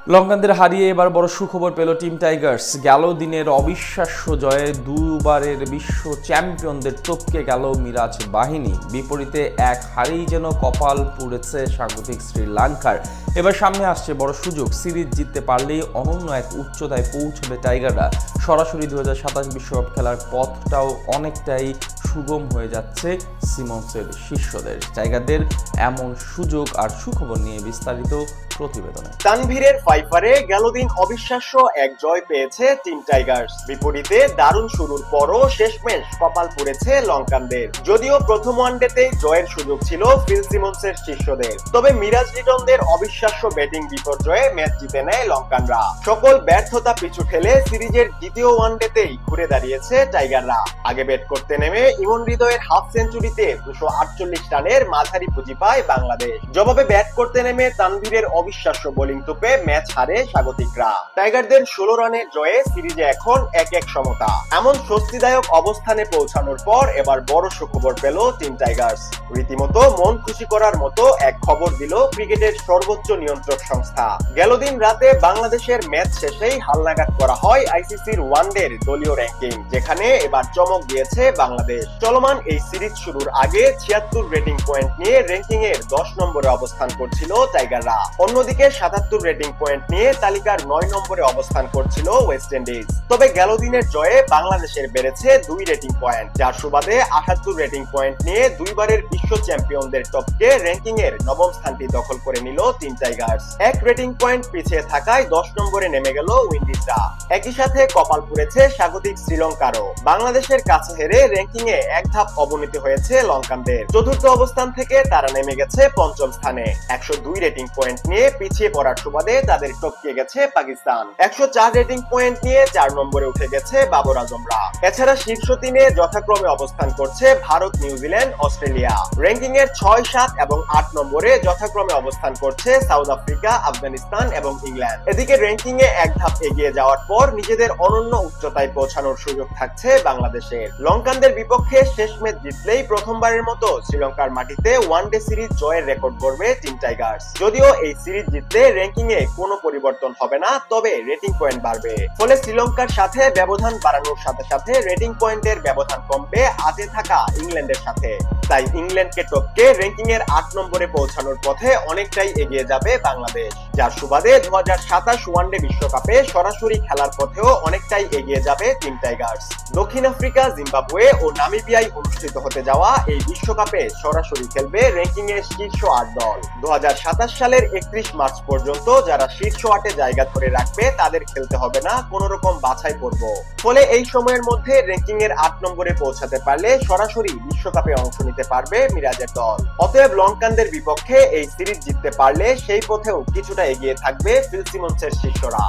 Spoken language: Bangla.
লঙ্কানদের হারিয়ে এবার বড় সুখবর পেল টিম টাইগার্স। গেল দিনের অবিশ্বাস্য জয়ে দুবারের বিশ্ব চ্যাম্পিয়নদের টপকে গেল মিরাজ বাহিনী। বিপরীতে এক হারেই যেন কপাল পুড়েছে স্বাগতিক শ্রীলঙ্কার। এবার সামনে আসছে বড় সুযোগ। সিরিজ জিততে পারলেই অনন্য এক উচ্চতায় পৌঁছবে টাইগাররা। সরাসরি 2027 বিশ্বকাপ খেলার পথটাও অনেকটাই সুগম হয়ে যাচ্ছে সিমন্সের শিষ্যদের। টাইগারদের এমন সুযোগ আর সুখবর নিয়ে বিস্তারিত প্রতিবেদনে। তানভীরের ফাইফারে গেল দিন অবিশ্বাস্য এক জয় পেয়েছে টিম টাইগার্স। বিপরীতে দারুণ শুরুর পরও শেষমেশ কপাল পুড়েছে লঙ্কানদের। যদিও প্রথম ওয়ানডেতেই জয়ের সুযোগ ছিল ফিল সিমন্সের শিষ্যদের, তবে মিরাজ লিটনদের অবিশ্বাস্য ব্যাটিং বিপর্যয়ে ম্যাচ জিতে নেয় লঙ্কানরা। সকল ব্যর্থতা পিছু ঠেলে সিরিজের দ্বিতীয় ওয়ানডেতেই ঘুরে দাঁড়িয়েছে টাইগাররা। আগে ব্যাট করতে নেমে ইমন হৃদয়ের হাফ সেঞ্চুরিতে 248 রানের মাঝারি পুঁজি পায় বাংলাদেশ। জবাবে ব্যাট করতে নেমে তানভীরের অবিশ্বাস্য বোলিং তোপে ম্যাচ হারে স্বাগতিকরা। টাইগারদের 16 রানের জয়ে সিরিজে এখন 1-1 সমতা। এমন স্বস্তিদায়ক অবস্থানে পৌঁছানোর পর এবার বড় সুখবর পেল টিম টাইগার্স। রীতিমতো মন খুশি করার মতো এক খবর দিল ক্রিকেটের সর্বোচ্চ নিয়ন্ত্রক সংস্থা। গেল দিন রাতে বাংলাদেশের ম্যাচ শেষেই হালনাগাদ করা হয় আইসিসির ওয়ানডের দলীয় র্যাঙ্কিং, যেখানে এবার চমক দিয়েছে বাংলাদেশ। চলমান এই সিরিজ শুরুর আগে 76 রেটিং পয়েন্ট নিয়ে র্যাঙ্কিং এর 10 নম্বরে অবস্থান করছিল টাইগাররা। অন্যদিকে 77 রেটিং পয়েন্ট নিয়ে তালিকার 9 নম্বরে অবস্থান করছিল ওয়েস্ট ইন্ডিজ। তবে গেল দিনের জয়ে বাংলাদেশের বেড়েছে 2 রেটিং পয়েন্ট, যার সুবাদে 78 রেটিং পয়েন্ট নিয়ে দুইবারের বিশ্ব চ্যাম্পিয়নদের টপকে র্যাঙ্কিং এর 9ম স্থানটি দখল করে নিল টিম টাইগার্স। 1 রেটিং পয়েন্ট পিছিয়ে থাকায় 10 নম্বরে নেমে গেল উইন্ডিজরা। একই সাথে কপাল পুড়েছে স্বাগতিক শ্রীলঙ্কারও। বাংলাদেশের কাছে হেরে র্যাঙ্কিং এ এক ধাপ অবনতি হয়েছে লঙ্কানদের। চতুর্থ অবস্থান থেকে তারা নেমে গেছে 5ম স্থানে। 102 রেটিং পয়েন্ট নিয়ে পিছিয়ে পড়ার সুবাদে তাদের টপকে গেছে পাকিস্তান। 104 রেটিং পয়েন্ট নিয়ে 4 নম্বরে উঠে গেছে বাবর আজমরা। এছাড়া শীর্ষ 3-এ যথাক্রমে অবস্থান করছে ভারত, নিউজিল্যান্ড, অস্ট্রেলিয়া। র্যাঙ্কিং এর 6, 7 এবং 8 নম্বরে যথাক্রমে অবস্থান করছে সাউথ আফ্রিকা, আফগানিস্তান এবং ইংল্যান্ড। এদিকে র্যাঙ্কিং এ এক ধাপ এগিয়ে যাওয়ার পর নিজেদের অনন্য উচ্চতায় পৌঁছানোর সুযোগ থাকছে বাংলাদেশের। লঙ্কানদের বিপক্ষে শেষ ম্যাচ জিতলেই প্রথমবারের মতো শ্রীলঙ্কার মাটিতে ওয়ানডে সিরিজ জয়ের রেকর্ড গড়বে টিম টাইগার্স। যদিও এই সিরিজ জিতলে র্যাঙ্কিং এ কোনো পরিবর্তন হবে না, তবে রেটিং পয়েন্ট বাড়বে। ফলে শ্রীলঙ্কার সাথে ব্যবধান বাড়ানোর সাথে সাথে রেটিং পয়েন্টের ব্যবধান কমবে 8-এ থাকা ইংল্যান্ডের সাথে। তাই ইংল্যান্ডকে টপকে র্যাঙ্কিং এর 8 নম্বরে পৌঁছানোর পথে অনেকটাই এগিয়ে যাবে বাংলাদেশ, যার সুবাদে 2027 ওয়ানডে বিশ্বকাপে সরাসরি খেলার পথেও অনেকটাই এগিয়ে যাবে টিম টাইগার্স। দক্ষিণ আফ্রিকা, জিম্বাবুয়ে ও নামিবিয়ায় অনুষ্ঠিত হতে যাওয়া এই বিশ্বকাপে সরাসরি খেলবে র্যাঙ্কিং এর শীর্ষ 8 দল। 2027 সালের 31 মার্চ পর্যন্ত যারা শীর্ষ 8-এ জায়গা ধরে রাখবে তাদের খেলতে হবে না কোনো রকম বাছাই পর্ব। ফলে এই সময়ের মধ্যে র্যাঙ্কিং এর 8 নম্বরে পৌঁছাতে পারলে সরাসরি বিশ্বকাপে অংশ নিতে পারবে মিরাজের দল। অতএব লঙ্কানদের বিপক্ষে এই সিরিজ জিততে পারলে সেই পথেও কিছুটা এগিয়ে থাকবে ফিল সিমন্সের শিষ্যরা।